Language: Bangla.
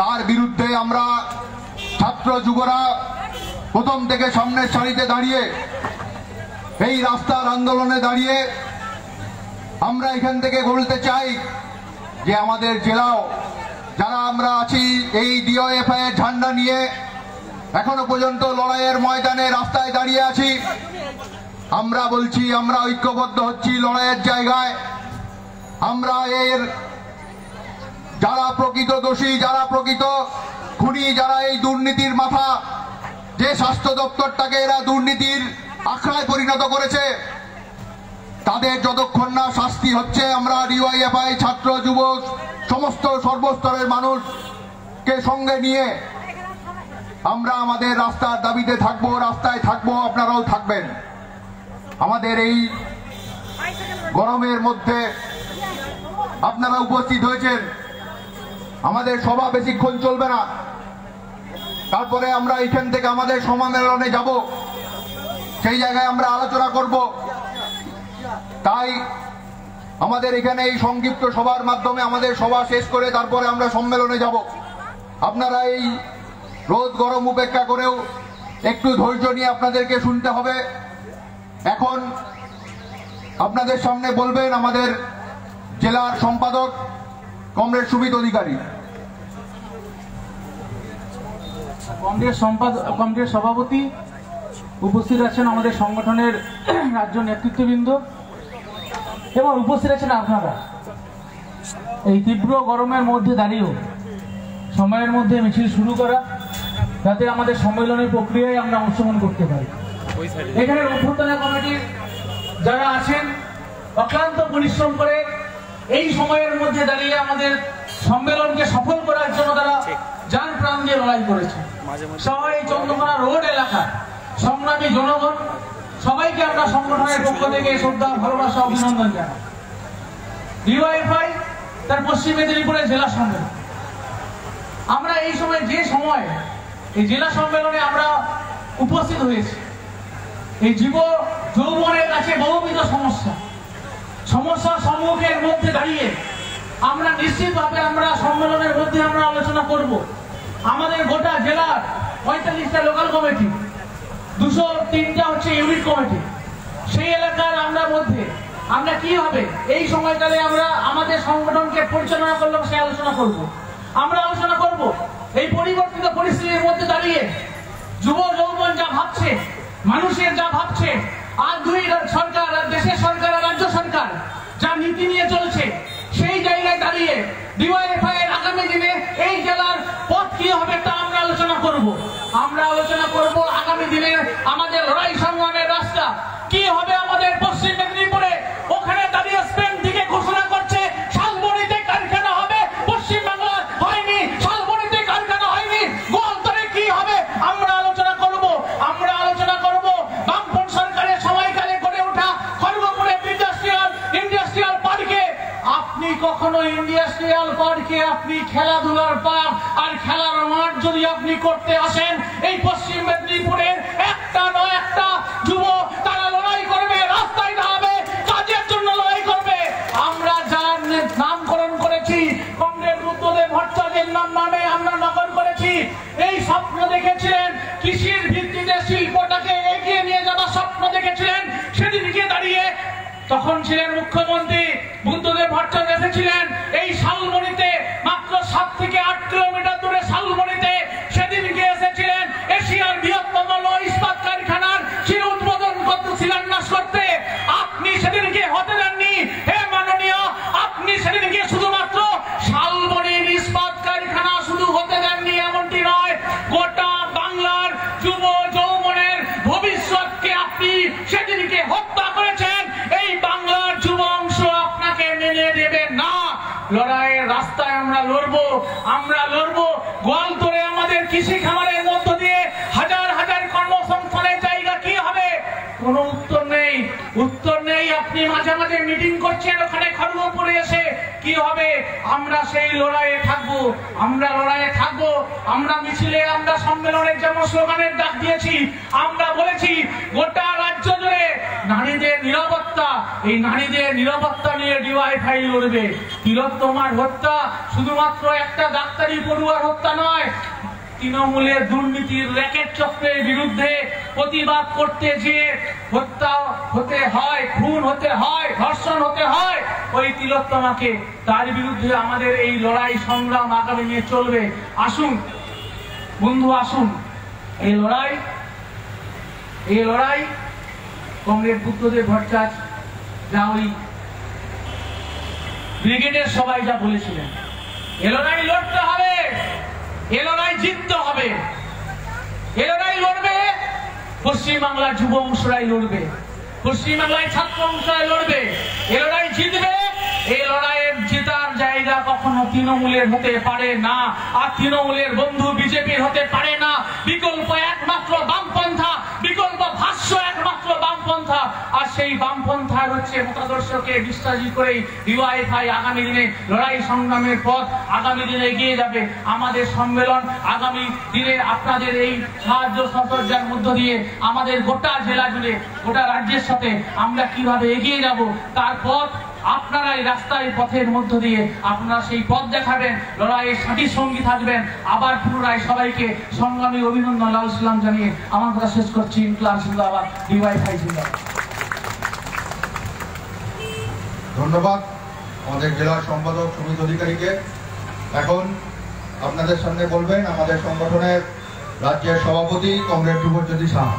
তার বিরুদ্ধে আমরা ছাত্র যুবরা প্রথম থেকে সামনের সারিতে দাঁড়িয়ে এই রাস্তার আন্দোলনে দাঁড়িয়ে আমরা এখান থেকে বলতে চাই যে আমাদের জেলাও যারা আমরা আছি এই ডিওএফআই এর ঝান্ডা নিয়ে এখনো পর্যন্ত লড়াইয়ের ময়দানে রাস্তায় দাঁড়িয়ে আছি। আমরা বলছি আমরা ঐক্যবদ্ধ হচ্ছি লড়াইয়ের জায়গায়। আমরা এর যারা প্রকৃত দোষী, যারা প্রকৃত খুনি, যারা এই দুর্নীতির মাথা, যে স্বাস্থ্য দপ্তরটাকে এরা দুর্নীতির আখড়ায় পরিণত করেছে, তাদের যতক্ষণ না শাস্তি হচ্ছে আমরা ডিওয়াইএফআই ছাত্র যুব সমস্ত সর্বস্তরের মানুষকে সঙ্গে নিয়ে আমরা আমাদের রাস্তার দাবিতে থাকবো, রাস্তায় থাকবো, আপনারাও থাকবেন। আমাদের এই গরমের মধ্যে আপনারা উপস্থিত হয়েছেন, আমাদের সভা বেশিক্ষণ চলবে না, তারপরে আমরা এখান থেকে আমাদের সম্মেলনে যাব, সেই জায়গায় আমরা আলোচনা করব। তাই আমাদের এখানে এই সংক্ষিপ্ত সভার মাধ্যমে আমাদের সভা শেষ করে তারপরে আমরা সম্মেলনে যাব। আপনারা এই রোদ গরম উপেক্ষা করেও একটু ধৈর্য নিয়ে আপনাদেরকে শুনতে হবে। এখন আপনাদের সামনে বলবেন আমাদের জেলার সম্পাদক কমরেড সুমিত অধিকারী। কংগ্রেস সভাপতি উপস্থিত আছেন, আমাদের সংগঠনের রাজ্য নেতৃত্ববৃন্দ এবং উপস্থিত আছেন আপনারা। এই তীব্র গরমের মধ্যে দাঁড়িয়েও সময়ের মধ্যে মিছিল শুরু করা, যাতে আমাদের সম্মেলনের প্রক্রিয়ায় আমরা অংশগ্রহণ করতে পারি। এখানে অভ্যর্থনা কমিটির যারা আছেন অক্লান্ত পরিশ্রম করে এই সময়ের মধ্যে দাঁড়িয়ে আমাদের সম্মেলনকে সফল করার জন্য তারা জান প্রাণ দিয়ে লড়াই করেছে। সবাই চন্দ্রকোনা রোড এলাকা সংগ্রামী জনগণ সবাইকে আমরা সংগঠনের পক্ষ থেকে শ্রদ্ধা, ভালোবাসা, অভিনন্দন জানাই। ডিওয়াইএফআই তার পশ্চিম মেদিনীপুরের জেলা সম্মেলন, আমরা এই সময় যে সময় এই জেলা সম্মেলনে আমরা উপস্থিত হয়েছি, এই যুব যৌবনের কাছে বহুবিধ সমস্যা সম্মুখের মধ্যে দাঁড়িয়ে আমরা নিশ্চিতভাবে আমরা সম্মেলনের মধ্যে আমরা আলোচনা করব। আমাদের গোটা জেলার 45টা লোকাল কমিটি, 203টা হচ্ছে ইউনিট কমিটি, সেই এলাকার আমরা কি হবে এই সময়কালে আমরা আমাদের সংগঠনকে পরিচালনা করলাম সেই আলোচনা করব। আমরা আলোচনা করব এই পরিবর্তিত পরিস্থিতির মধ্যে দাঁড়িয়ে যুব যৌবন যা ভাবছে, মানুষের যা ভাবছে, আর দুই সরকার, দেশের সরকার আর রাজ্য সরকার যা নীতি নিয়ে চলছে, সেই জায়গায় দাঁড়িয়ে ডিওয়াইএফআই এর আগামী দিনে এই জেলার পথ কি হবে তা আমরা আলোচনা করব। আমরা আলোচনা করব আগামী দিনে আমাদের লড়াই সংগ্রামের রাস্তা কি হবে। আমাদের পশ্চিম মেদিনীপুরে ওখানে দাঁড়িয়ে স্পেন থেকে ঘোষণা করছে শালবনিতে কারখানা হবে, পশ্চিম বাংলায় হয়নি, শালবনিতে কারখানা হয়নি, গোয়ালতরে কি হবে আমরা আলোচনা করব। আমরা আলোচনা করব বামপন্থ সরকারের সময়কালে গড়ে ওঠা খড়গপুরে ইন্ডাস্ট্রিয়াল পার্কে আপনি কখনো ইন্ডাস্ট্রিয়াল পার্কে আপনি খেলাধুলার পার্ক আর খেলার মাঠ যদি আপনি করতে আসেন, এই পশ্চিম মেদিনীপুরের একটা নয় একটা যুব তারা লড়াই করবে, রাস্তায় দাঁড়াবে, কাজের জন্য লড়াই করবে। আমরা যার নামকরণ করেছি কমরেড বুদ্ধদেব ভট্টাচার্যের নামে আমরা নকল করেছি। এই স্বপ্ন দেখেছিলেন কৃষির ভিত্তিতে শিল্পটাকে এগিয়ে নিয়ে যাওয়ার স্বপ্ন দেখেছিলেন। সেদিনকে দাঁড়িয়ে তখন ছিলেন মুখ্যমন্ত্রী বুদ্ধদেব ভট্টাচার্য, এসেছিলেন এই শালবনিতে, মাত্র 7 থেকে 8 কিলোমিটার দূরে শালবনিতে সেদিনকে এসেছিলেন এশিয়ার বৃহত্তম লৌহ ইস্পাত কারখানার শিল উদ্বোধন করতে, শিলান্যাস করতে। আপনি সেদিনকে হতে দেননি হে মাননীয়, আপনি সেদিনকে শুধুমাত্র শালবনির ইস্পাত কারখানা শুধু হতে দেননি এমনটি নয়, গোটা বাংলার যুব যৌবনের ভবিষ্যৎকে আপনি সেদিনকে হত্যা করেছেন। এই বাংলার যুব অংশ আপনাকে মেনে দেবে না। লড়াইয়ের রাস্তায় আমরা লড়বো, গোয়ালতরে আমাদের কৃষি খামারের মধ্য দিয়ে হাজার হাজার কর্মসংস্থানের জায়গা কি হবে? কোনো উত্তর নেই। আপনি মাঝে মাঝে মিটিং করছেন, ওখানে মাথার উপরে এসে কি হবে, আমরা সেই লড়াইয়ে থাকবো, আমরা লড়াইয়ে থাকবো। আমরা মিছিলে, আমরা সম্মেলনের যেমন স্লোগানের ডাক দিয়েছি, আমরা বলেছি গোটা রাজ্য জুড়ে নারীদের নিরাপত্তা, এই নারীদের নিরাপত্তা নিয়ে ডিওয়াইফাই লড়বে। তিলোত্তমার হত্যা শুধুমাত্র একটা ডাক্তারি পড়ুয়ার হত্যা নয়, তৃণমূলের দুর্নীতির র্যাকেট চক্রের বিরুদ্ধে প্রতিবাদ করতে গিয়ে হত্যা হতে হয়, খুন হতে হয়, ধর্ষণ হতে হয় ওই তিলোত্তমাকে। তার বিরুদ্ধে আমাদের এই লড়াই সংগ্রাম আগামী নিয়ে চলবে। আসুন বন্ধু, আসুন এই লড়াই কমরেড বুদ্ধদেব ভট্টাচার্য যা ওই ব্রিগেডের সবাই যা বলেছিলেন, এ লড়াই লড়তে হবে, এ লড়াই জিততে হবে। এ লড়াই লড়বে পশ্চিমবাংলার যুব অংশরাই লড়বে, পশ্চিমবাংলায় ছাত্র অংশরাই লড়বে। এ লড়াই জিতবে। এই লড়াইয়ের জেতার জায়গা কখনো তৃণমূলের হতে পারে না, আর তৃণমূলের বন্ধু বিজেপির হতে পারে না। বিকল্প একমাত্র বামপন্থা, বিকল্প ভাষ্য একমাত্র বামপন্থা। আর সেই বামপন্থার হচ্ছে মতাদর্শকে বিশ্বাসী করেই ডিওয়াইফাই আগামী দিনে লড়াই সংগ্রামের পথ আগামী দিনে এগিয়ে যাবে। আমাদের সম্মেলন আগামী দিনে আপনাদের এই সাহায্য সহযোগিতার মধ্য দিয়ে আমাদের গোটা জেলা জুড়ে, গোটা রাজ্যের সাথে আমরা কিভাবে এগিয়ে যাব তার পথ আপনারা এই রাস্তায় পথের মধ্য দিয়ে আপনারা সেই পথ দেখাবেন, লড়াইয়ের সাথী সঙ্গী থাকবেন। আবার পুনরায় সবাইকে সংগ্রামী অভিনন্দন লাল ইসলাম জানিয়ে আমার কথা শেষ করছি। ইনকলাব জিন্দাবাদ, ডিওয়াইফাই জিন্দাবাদ। ধন্যবাদ আমাদের জেলা সম্পাদক সুমিত অধিকারীকে। এখন আপনাদের সামনে বলবেন আমাদের সংগঠনের রাজ্যের সভাপতি কমরেড ধ্রুবজ্যোতি সাহা।